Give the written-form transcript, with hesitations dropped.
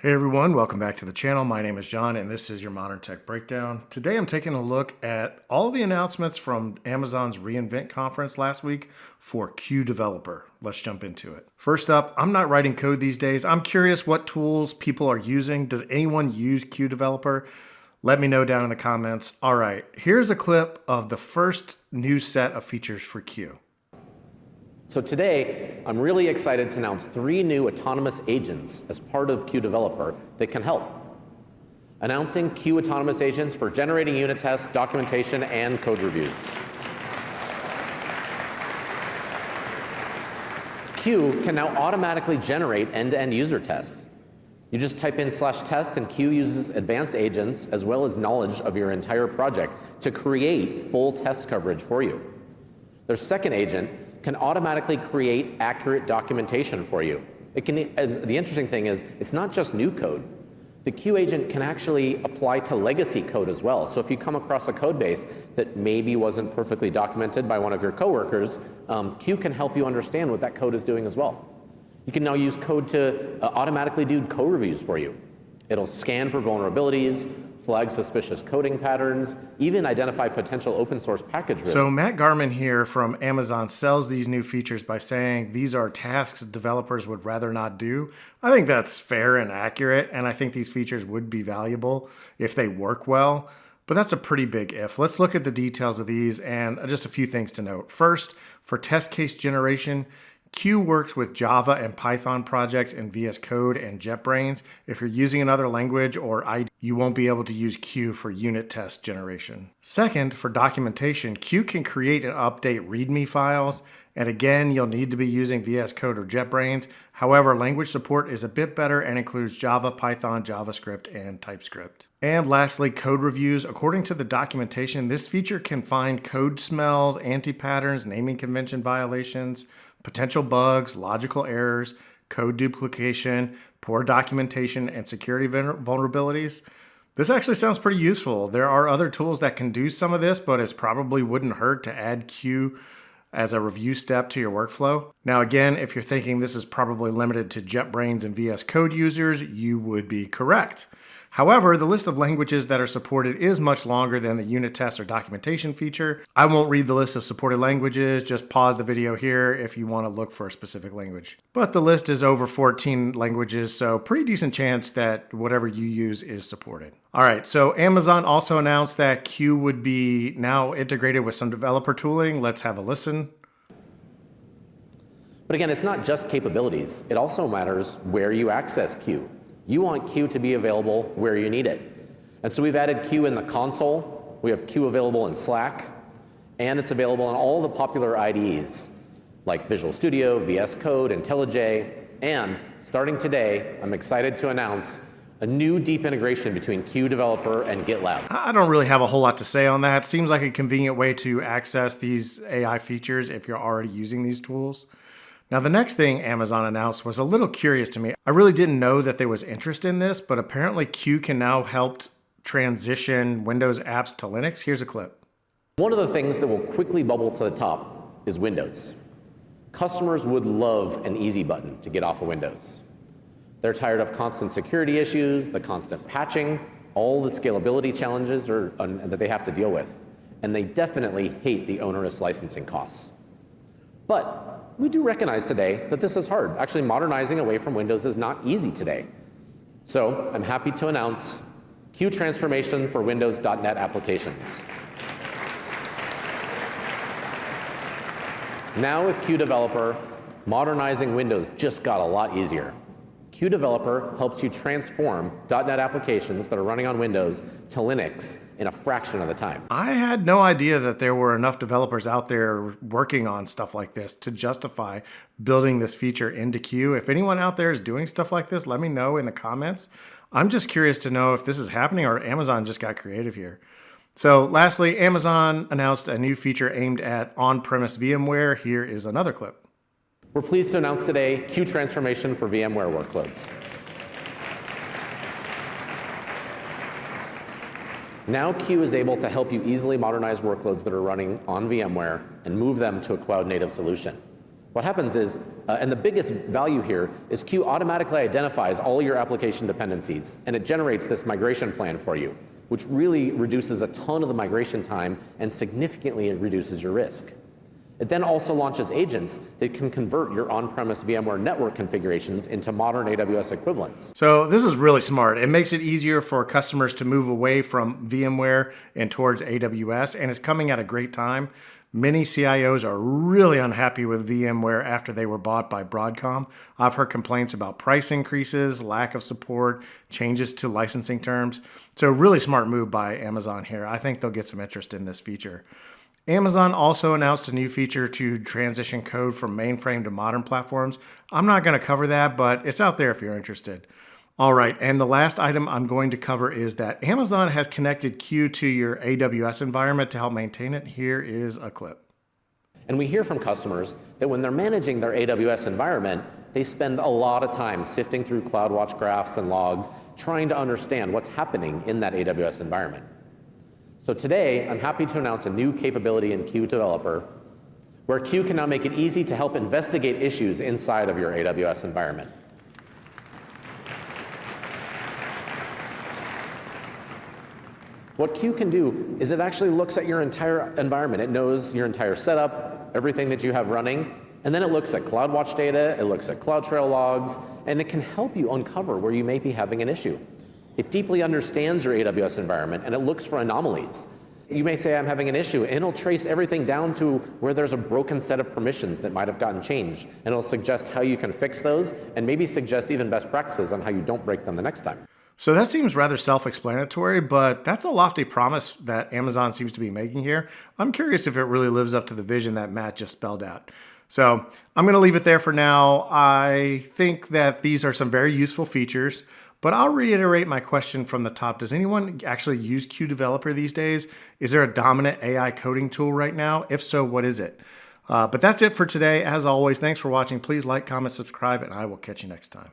Hey everyone, welcome back to the channel. My name is John and this is your Modern Tech Breakdown. Today I'm taking a look at all the announcements from Amazon's reInvent conference last week for Q Developer. Let's jump into it. First up, I'm not writing code these days. I'm curious what tools people are using. Does anyone use Q Developer? Let me know down in the comments. All right, here's a clip of the first new set of features for Q. So today, I'm really excited to announce 3 new autonomous agents as part of Q Developer that can help. Announcing Q autonomous agents for generating unit tests, documentation, and code reviews. Q can now automatically generate end-to-end user tests. You just type in /test and Q uses advanced agents as well as knowledge of your entire project to create full test coverage for you. Their second agent can automatically create accurate documentation for you. The interesting thing is, it's not just new code. The Q agent can actually apply to legacy code as well. So if you come across a code base that maybe wasn't perfectly documented by one of your coworkers, Q can help you understand what that code is doing as well. You can now use code to automatically do code reviews for you. It'll scan for vulnerabilities, flag suspicious coding patterns, even identify potential open source package risks. So Matt Garman here from Amazon sells these new features by saying these are tasks developers would rather not do. I think that's fair and accurate, and I think these features would be valuable if they work well, but that's a pretty big if. Let's look at the details of these and just a few things to note. First, for test case generation, Q works with Java and Python projects in VS Code and JetBrains. If you're using another language or IDE, you won't be able to use Q for unit test generation. Second, for documentation, Q can create and update README files. And again, you'll need to be using VS Code or JetBrains. However, language support is a bit better and includes Java, Python, JavaScript, and TypeScript. And lastly, code reviews. According to the documentation, this feature can find code smells, anti-patterns, naming convention violations, potential bugs, logical errors, code duplication, poor documentation, and security vulnerabilities. This actually sounds pretty useful. There are other tools that can do some of this, but it probably wouldn't hurt to add Q as a review step to your workflow. Now again, if you're thinking this is probably limited to JetBrains and VS Code users, you would be correct. However, the list of languages that are supported is much longer than the unit test or documentation feature. I won't read the list of supported languages, just pause the video here if you want to look for a specific language. But the list is over 14 languages, so pretty decent chance that whatever you use is supported. All right, so Amazon also announced that Q would be now integrated with some developer tooling. Let's have a listen. But again, it's not just capabilities. It also matters where you access Q. You want Q to be available where you need it. And so we've added Q in the console, we have Q available in Slack, and it's available in all the popular IDEs, like Visual Studio, VS Code, IntelliJ, and starting today, I'm excited to announce a new deep integration between Q Developer and GitLab. I don't really have a whole lot to say on that. Seems like a convenient way to access these AI features if you're already using these tools. Now, the next thing Amazon announced was a little curious to me. I really didn't know that there was interest in this, but apparently Q can now help transition Windows apps to Linux. Here's a clip. One of the things that will quickly bubble to the top is Windows. Customers would love an easy button to get off of Windows. They're tired of constant security issues, the constant patching, all the scalability challenges that they have to deal with. And they definitely hate the onerous licensing costs. But we do recognize today that this is hard. Actually, modernizing away from Windows is not easy today. So I'm happy to announce Q transformation for Windows.NET applications. Now with Q Developer, modernizing Windows just got a lot easier. Q Developer helps you transform .NET applications that are running on Windows to Linux in a fraction of the time. I had no idea that there were enough developers out there working on stuff like this to justify building this feature into Q. If anyone out there is doing stuff like this, let me know in the comments. I'm just curious to know if this is happening or Amazon just got creative here. So lastly, Amazon announced a new feature aimed at on-premise VMware. Here is another clip. We're pleased to announce today Q transformation for VMware workloads. Now Q is able to help you easily modernize workloads that are running on VMware and move them to a cloud-native solution. What happens is, and the biggest value here is Q automatically identifies all your application dependencies, and it generates this migration plan for you, which really reduces a ton of the migration time and significantly reduces your risk. It then also launches agents that can convert your on-premise VMware network configurations into modern AWS equivalents. So this is really smart. It makes it easier for customers to move away from VMware and towards AWS, and it's coming at a great time. Many CIOs are really unhappy with VMware after they were bought by Broadcom. I've heard complaints about price increases, lack of support, changes to licensing terms. So really smart move by Amazon here. I think they'll get some interest in this feature. Amazon also announced a new feature to transition code from mainframe to modern platforms. I'm not going to cover that, but it's out there if you're interested. All right, and the last item I'm going to cover is that Amazon has connected Q to your AWS environment to help maintain it. Here is a clip. And we hear from customers that when they're managing their AWS environment, they spend a lot of time sifting through CloudWatch graphs and logs, trying to understand what's happening in that AWS environment. So today, I'm happy to announce a new capability in Q Developer, where Q can now make it easy to help investigate issues inside of your AWS environment. What Q can do is it actually looks at your entire environment. It knows your entire setup, everything that you have running, and then it looks at CloudWatch data, it looks at CloudTrail logs, and it can help you uncover where you may be having an issue. It deeply understands your AWS environment, and it looks for anomalies. You may say, I'm having an issue, and it'll trace everything down to where there's a broken set of permissions that might have gotten changed, and it'll suggest how you can fix those, and maybe suggest even best practices on how you don't break them the next time. So that seems rather self-explanatory, but that's a lofty promise that Amazon seems to be making here. I'm curious if it really lives up to the vision that Matt just spelled out. So I'm going to leave it there for now. I think that these are some very useful features, but I'll reiterate my question from the top. Does anyone actually use Q Developer these days? Is there a dominant AI coding tool right now? If so, what is it? But that's it for today. As always, thanks for watching. Please like, comment, subscribe, and I will catch you next time.